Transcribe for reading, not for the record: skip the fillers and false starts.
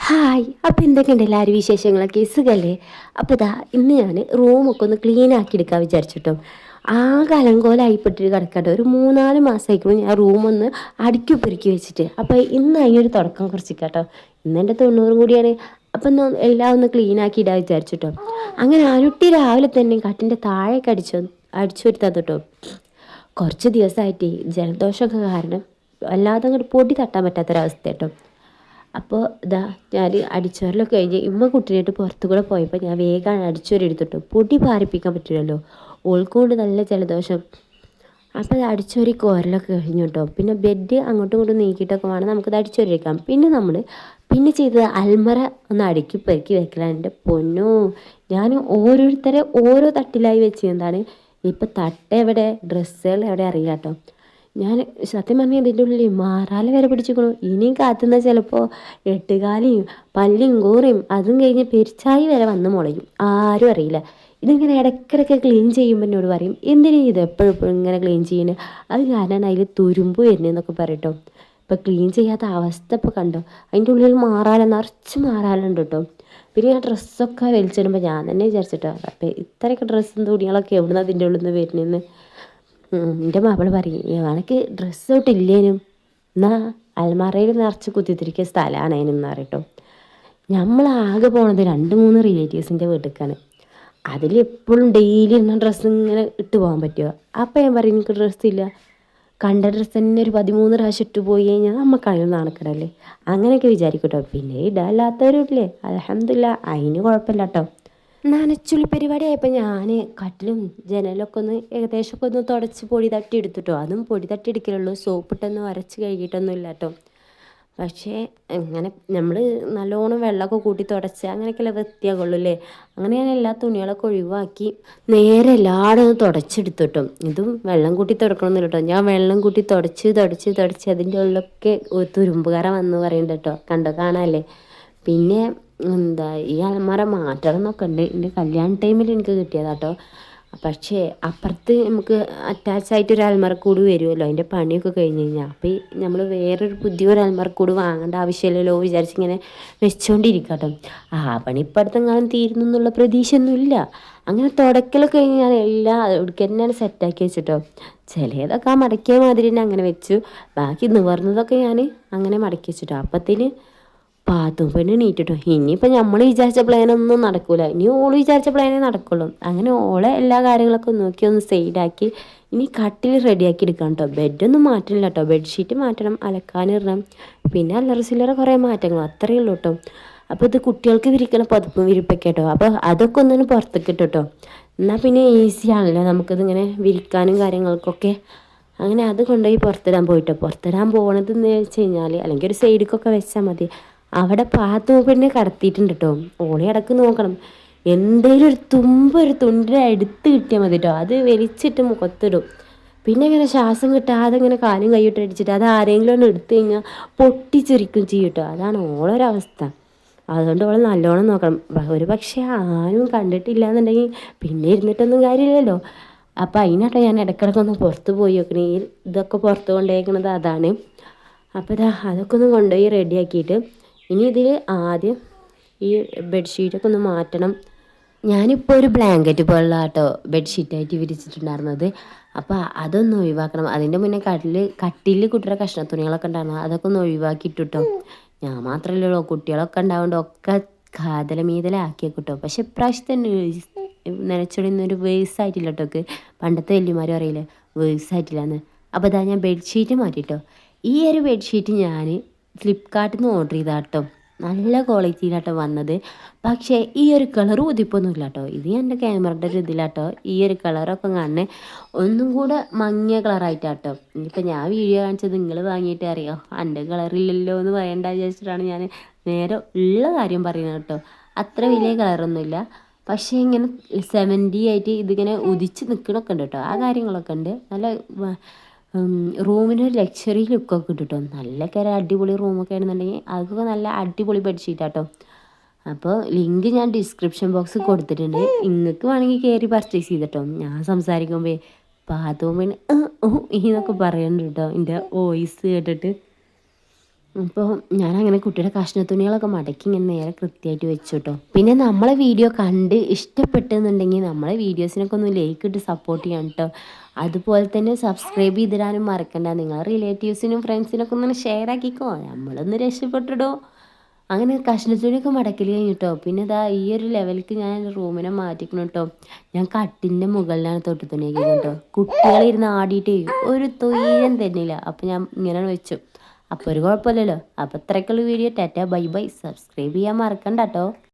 Hi. അപ്പോൾ എന്തൊക്കെയുണ്ട് എല്ലാവരും വിശേഷങ്ങളൊക്കെ സുഖല്ലേ? അപ്പോൾ ഇതാ ഇന്ന് ഞാൻ റൂമൊക്കെ ഒന്ന് ക്ലീൻ ആക്കി എടുക്കാൻ വിചാരിച്ചിട്ടോ. ആകെ അലങ്കോലമായിപ്പെട്ടിട്ട് കിടക്കട്ടെ. ഒരു 3-4 മാസമായിരിക്കും ഞാൻ റൂമൊന്ന് അടുക്കി പെറുക്കി വെച്ചിട്ട്. അപ്പോൾ ഇന്ന് അതിനൊരു തുടക്കം കുറിച്ചിക്കാട്ടോ. ഇന്ന് എൻ്റെ 90 കൂടിയാണ്. അപ്പം ഒന്ന് എല്ലാം ഒന്ന് ക്ലീൻ ആക്കി ഇടാൻ വിചാരിച്ചിട്ടോ. അങ്ങനെ അനുട്ടി രാവിലെ തന്നെ കട്ടിൻ്റെ താഴേക്ക് അടിച്ചു വരുത്താൻ കേട്ടോ. കുറച്ച് ദിവസമായിട്ട് ജലദോഷമൊക്കെ കാരണം വല്ലാതെ അങ്ങോട്ട് പൊടി തട്ടാൻ പറ്റാത്തൊരവസ്ഥ കേട്ടോ. അപ്പോൾ ഇതാ ഞാൻ അടിച്ചോരലൊക്കെ കഴിഞ്ഞ് കുട്ടീനായിട്ട് പുറത്തു കൂടെ പോയപ്പോൾ ഞാൻ വേഗം അടിച്ചോരി എടുത്തിട്ടു. പൊടി പാറിപ്പിക്കാൻ പറ്റില്ലല്ലോ, ഓൾക്കൊണ്ട് നല്ല ജലദോഷം. അപ്പോൾ അത് അടിച്ചോരി കോരലൊക്കെ കഴിഞ്ഞു കേട്ടോ. പിന്നെ ബെഡ് അങ്ങോട്ടും ഇങ്ങോട്ടും നീക്കിയിട്ടൊക്കെ വേണം നമുക്കത് അടിച്ചോരി വെക്കാം. പിന്നെ ചെയ്തത് അൽമറ ഒന്ന് അടുക്കി പെറുക്കി വെക്കലാണ്. എൻ്റെ പൊന്നോ, ഞാൻ ഓരോരുത്തരെ ഓരോ തട്ടിലായി വെച്ചെന്താണ്. ഇപ്പം തട്ട് എവിടെ, ഡ്രസ്സുകൾ എവിടെ അറിയാം കേട്ടോ. ഞാൻ സത്യം പറഞ്ഞാൽ ഇതിൻ്റെ ഉള്ളിൽ മാറാല വരെ പിടിച്ചിരിക്കണു. ഇനിയും കാത്തുന്ന ചിലപ്പോൾ എട്ടുകാലിയും പല്ലിയും കൂറിയും അതും കഴിഞ്ഞ് പെരിച്ചായി വരെ വന്ന് മുളയും, ആരും അറിയില്ല. ഇതിങ്ങനെ ഇടയ്ക്കിടയ്ക്ക് ക്ലീൻ ചെയ്യുമ്പോൾ എന്നോട് പറയും, എന്തിനാ ഇത് എപ്പോഴും ഇങ്ങനെ ക്ലീൻ ചെയ്യുന്നത്, അത് കാരണം അതിൽ തുരുമ്പ് വരുന്നതെന്നൊക്കെ പറയട്ടോ. ഇപ്പോൾ ക്ലീൻ ചെയ്യാത്ത അവസ്ഥ ഇപ്പോൾ കണ്ടോ, അതിൻ്റെ ഉള്ളിൽ മാറാല നിറച്ച് മാറാലുണ്ട് കേട്ടോ. പിന്നെ ഞാൻ ഡ്രസ്സൊക്കെ വലിച്ചിടുമ്പോൾ ഞാൻ തന്നെ വിചാരിച്ചിട്ടോ, അപ്പോൾ ഇത്രയൊക്കെ ഡ്രസ്സും തുണികളൊക്കെ എവിടുന്ന് അതിൻ്റെ ഉള്ളിൽ നിന്ന് വരുന്നതെന്ന്. എൻ്റെ മാപ്പിള പറയും, എനിക്ക് ഡ്രസ്സ് തൊട്ടില്ലേനും എന്നാൽ അൽമാറയിൽ നിറച്ച് കുത്തിത്തിരിക്കിയ സ്ഥലമാണ് അതിനെന്ന് പറയട്ടോ. നമ്മളാകെ പോണത് 2-3 റിലേറ്റീവ്സിൻ്റെ വീട്ടിലേക്കാണ്. അതിലെപ്പോഴും ഡെയിലി ഇടുന്ന ഡ്രസ്സ് ഇങ്ങനെ ഇട്ട് പോകാൻ പറ്റുമോ? അപ്പം ഞാൻ പറയും, എനിക്ക് ഡ്രസ്സില്ല. കണ്ട ഡ്രസ്സ് തന്നെ ഒരു 13 പ്രാവശ്യം ഇട്ട് പോയി കഴിഞ്ഞാൽ നമുക്കതിന് നാണക്കേടല്ലേ, അങ്ങനെയൊക്കെ വിചാരിക്കട്ടോ. പിന്നെ ഇടാല്ലാത്തവരും ഇല്ലേ, അൽഹംദുലില്ലാ, അതിന് കുഴപ്പമില്ല കേട്ടോ. നനച്ചുള്ളി പരിപാടിയായപ്പോൾ ഞാൻ കട്ടിലും ജനലൊക്കെ ഒന്ന് ഏകദേശമൊക്കെ ഒന്ന് തുടച്ച് പൊടി തട്ടി എടുത്തിട്ടോ. അതും പൊടി തട്ടി എടുക്കലുള്ളൂ, സോപ്പിട്ടൊന്നും അരച്ച് കഴുകിയിട്ടൊന്നും ഇല്ല കേട്ടോ. പക്ഷേ ഇങ്ങനെ നമ്മൾ നല്ലോണം വെള്ളമൊക്കെ കൂട്ടി തുടച്ച് അങ്ങനെയൊക്കെയല്ലേ വൃത്തിയാകുള്ളൂ അല്ലേ. അങ്ങനെ ഞാൻ എല്ലാ തുണികളൊക്കെ ഒഴിവാക്കി നേരെ എല്ലായിടും ഒന്ന് തുടച്ചെടുത്തു കേട്ടോ. ഇതും വെള്ളം കൂട്ടി തുടക്കണമെന്നില്ല കേട്ടോ. ഞാൻ വെള്ളം കൂട്ടി തുടച്ച് അതിൻ്റെ ഉള്ളിലൊക്കെ തുരുമ്പുകറ വന്ന് പറയുന്നുണ്ട് കേട്ടോ. കണ്ടോ, കാണാമല്ലേ. പിന്നെ ഈ അലമാര മാറ്റണം എന്നൊക്കെ ഉണ്ട്. എൻ്റെ കല്യാണ ടൈമിൽ എനിക്ക് കിട്ടിയതാട്ടോ. പക്ഷേ അപ്പുറത്ത് നമുക്ക് അറ്റാച്ചായിട്ടൊരു അലമാരക്കൂട് വരുമല്ലോ, അതിൻ്റെ പണിയൊക്കെ കഴിഞ്ഞ് കഴിഞ്ഞാൽ. അപ്പോൾ നമ്മൾ വേറൊരു പുതിയൊരു അലമാരക്കൂട് വാങ്ങേണ്ട ആവശ്യമില്ലല്ലോ വിചാരിച്ചിങ്ങനെ വെച്ചുകൊണ്ടിരിക്കുക കേട്ടോ. പണി ഇപ്പം അടുത്തെങ്ങാനും തീരുന്നു എന്നുള്ള പ്രതീക്ഷയൊന്നുമില്ല. അങ്ങനെ തുടക്കലൊക്കെ കഴിഞ്ഞ് ഞാൻ എല്ലാം ഇവിടേക്ക് തന്നെയാണ് സെറ്റാക്കി വെച്ചിട്ടോ. ചിലതൊക്കെ ആ മടക്കിയ മാതിരി തന്നെ അങ്ങനെ വെച്ചു. ബാക്കി നിവർന്നതൊക്കെ ഞാൻ അങ്ങനെ മടക്കി വെച്ചിട്ടോ. അപ്പത്തിന് പാത്തും പെണ്ണ് നീറ്റിട്ടോ. ഇനിയിപ്പോൾ നമ്മൾ വിചാരിച്ച പ്ലാനൊന്നും നടക്കില്ല, ഇനി ഓള് വിചാരിച്ച പ്ലാനേ നടക്കുള്ളൂ. അങ്ങനെ ഓളെ എല്ലാ കാര്യങ്ങളൊക്കെ നോക്കി ഒന്ന് സൈഡാക്കി ഇനി കട്ടിൽ റെഡിയാക്കി എടുക്കാം കേട്ടോ. ബെഡൊന്നും മാറ്റണില്ല കേട്ടോ, ബെഡ്ഷീറ്റ് മാറ്റണം, അലക്കാനിടണം, പിന്നെ അല്ലറ ചില്ലറ കുറേ മാറ്റങ്ങൾ, അത്രയേ ഉള്ളൂ കേട്ടോ. അപ്പോൾ ഇത് കുട്ടികൾക്ക് വിരിക്കണ പുതപ്പും വിരിപ്പൊക്കെ കേട്ടോ. അപ്പോൾ അതൊക്കെ ഒന്നിനും പുറത്തേക്ക് ഇട്ടോ കേട്ടോ. എന്നാൽ പിന്നെ ഈസി ആണല്ലോ നമുക്കിതിങ്ങനെ വിരിക്കാനും കാര്യങ്ങൾക്കൊക്കെ. അങ്ങനെ അത് കൊണ്ടുപോയി പുറത്തിടാൻ പോകണതെന്ന് വെച്ച് കഴിഞ്ഞാൽ അല്ലെങ്കിൽ ഒരു സൈഡിക്കൊക്കെ വെച്ചാൽ മതി. അവിടെ പാത്ത് പെണ്ണിനെ കടത്തിയിട്ടുണ്ട് കേട്ടോ. ഓളെ ഇടക്ക് നോക്കണം, എന്തെങ്കിലും ഒരു തുണ്ടിൻ്റെ അടുത്ത് കിട്ടിയാൽ മതി കേട്ടോ. അത് വലിച്ചിട്ട് മുഖത്തിടും. പിന്നെ ഇങ്ങനെ ശ്വാസം കിട്ടാതെ ഇങ്ങനെ കാലും കൈയിട്ട് അടിച്ചിട്ട് അത് ആരെങ്കിലും ഒന്ന് എടുത്തു കഴിഞ്ഞാൽ പൊട്ടിച്ചിരിക്കും ചെയ്യും കേട്ടോ. അതാണ് ഓളൊരവസ്ഥ. അതുകൊണ്ട് ഓളെ നല്ലോണം നോക്കണം. ഒരു പക്ഷേ ആരും കണ്ടിട്ടില്ല എന്നുണ്ടെങ്കിൽ പിന്നെ ഇരുന്നിട്ടൊന്നും കാര്യമില്ലല്ലോ. അപ്പോൾ അതിനാട്ടോ ഞാൻ ഇടയ്ക്കിടയ്ക്കൊന്ന് പുറത്ത് പോയി നോക്കണേ. ഇതൊക്കെ പുറത്ത് കൊണ്ടുപോയേക്കണത് അതാണ്. അപ്പോൾ അതൊക്കെ ഒന്ന് കൊണ്ടുപോയി റെഡിയാക്കിയിട്ട് ഇനി ഇതിൽ ആദ്യം ഈ ബെഡ്ഷീറ്റൊക്കെ ഒന്ന് മാറ്റണം. ഞാനിപ്പോൾ ഒരു ബ്ലാങ്കറ്റ് പോലുള്ള കേട്ടോ ബെഡ്ഷീറ്റായിട്ട് വിരിച്ചിട്ടുണ്ടായിരുന്നത്. അപ്പോൾ അതൊന്ന് ഒഴിവാക്കണം. അതിൻ്റെ മുന്നേ കട്ടിൽ കുട്ടിയുടെ കഷ്ണ തുണികളൊക്കെ ഉണ്ടായിരുന്നു, അതൊക്കെ ഒന്ന് ഒഴിവാക്കിയിട്ട് കേട്ടോ. ഞാൻ മാത്രമല്ലല്ലോ, കുട്ടികളൊക്കെ ഉണ്ടാവുകൊണ്ട് ഒക്കെ കാതലമീതലാക്കിയ കേട്ടോ. പക്ഷെ ഇപ്രാവശ്യത്തെ നനച്ചൊടിന്നൊരു വേഴ്സായിട്ടില്ല കേട്ടോ. പണ്ടത്തെ വല്യമാരും അറിയില്ലേ വേഴ്സായിട്ടില്ലാന്ന്. അപ്പോൾ ഞാൻ ബെഡ്ഷീറ്റ് മാറ്റിട്ടോ. ഈ ഒരു ബെഡ്ഷീറ്റ് ഞാൻ ഫ്ലിപ്കാർട്ടിൽ നിന്ന് ഓർഡർ ചെയ്താൽ കേട്ടോ. നല്ല ക്വാളിറ്റിയിലാട്ടോ വന്നത്. പക്ഷേ ഈ ഒരു കളർ ഉതിപ്പൊന്നുമില്ല കേട്ടോ. ഇത് എൻ്റെ ക്യാമറയുടെ ഒരു ഇതിലാട്ടോ. ഈ ഒരു കളറൊക്കെ കാണണേ ഒന്നും കൂടെ മങ്ങിയ കളറായിട്ടാട്ടോ. ഇനിയിപ്പോൾ ഞാൻ വീഡിയോ കാണിച്ചത് നിങ്ങൾ വാങ്ങിയിട്ട് അറിയാം, എൻ്റെ കളറില്ലല്ലോ എന്ന് പറയേണ്ട വിചാരിച്ചിട്ടാണ് ഞാൻ നേരെ ഉള്ള കാര്യം പറയുന്നത് കേട്ടോ. അത്ര വലിയ കളറൊന്നുമില്ല, പക്ഷേ ഇങ്ങനെ 70 ആയിട്ട് ഇതിങ്ങനെ ഉദിച്ച് നിൽക്കണമൊക്കെ ഉണ്ട് കേട്ടോ. ആ കാര്യങ്ങളൊക്കെ ഉണ്ട്. നല്ല റൂമിനൊരു ലക്ഷറി ലുക്കൊക്കെ കിട്ടും കേട്ടോ. നല്ല അടിപൊളി റൂമൊക്കെ ആണെന്നുണ്ടെങ്കിൽ അതൊക്കെ നല്ല അടിപൊളി ബെഡ്ഷീറ്റാട്ടോ. അപ്പോൾ ലിങ്ക് ഞാൻ ഡിസ്ക്രിപ്ഷൻ ബോക്സിൽ കൊടുത്തിട്ടുണ്ട്, നിങ്ങൾക്ക് വേണമെങ്കിൽ കയറി പർച്ചേസ് ചെയ്തിട്ടോ. ഞാൻ സംസാരിക്കുമ്പോൾ പാത്തുമ്പിന് എന്നൊക്കെ പറയുന്നുണ്ട് കേട്ടോ എൻ്റെ വോയിസ് കേട്ടിട്ട്. അപ്പോൾ ഞാനങ്ങനെ കുട്ടിയുടെ കഷ്ണത്തുണികളൊക്കെ മടക്കി ഇങ്ങനെ നേരെ കൃത്യമായിട്ട് വെച്ചു കേട്ടോ. പിന്നെ നമ്മളെ വീഡിയോ കണ്ട് ഇഷ്ടപ്പെട്ടെന്നുണ്ടെങ്കിൽ നമ്മളെ വീഡിയോസിനൊക്കെ ഒന്ന് ലൈക്ക് ഇട്ട് സപ്പോർട്ട് ചെയ്യണം കേട്ടോ. അതുപോലെ തന്നെ സബ്സ്ക്രൈബ് ചെയ്തിടാനും മറക്കണ്ട. നിങ്ങളെ റിലേറ്റീവ്സിനും ഫ്രണ്ട്സിനൊക്കെ ഒന്ന് ഷെയർ ആക്കിക്കോ, നമ്മളൊന്ന് രക്ഷപ്പെട്ടിടോ. അങ്ങനെ കഷ്ണത്തുണിയൊക്കെ മടക്കൽ കഴിഞ്ഞിട്ടോ. പിന്നെ ഇതാ ഈ ഒരു ലെവലിലേക്ക് ഞാൻ റൂമിനെ മാറ്റിക്കണം കേട്ടോ. ഞാൻ കട്ടിൻ്റെ മുകളിലാണ് തൊട്ട് തുണിയൊക്കെ കേട്ടോ. കുട്ടികളിരുന്ന് ആടിയിട്ട് ഒരു തൊയ്യം തരുന്നില്ല. അപ്പോൾ ഞാൻ ഇങ്ങനെ വെച്ചു. അപ്പോൾ ഒരു കുഴപ്പമില്ലല്ലോ. അപ്പോൾ ഇത്രയ്ക്കുള്ള video. Tata bye bye. Subscribe ചെയ്യാൻ മറക്കണ്ട കേട്ടോ.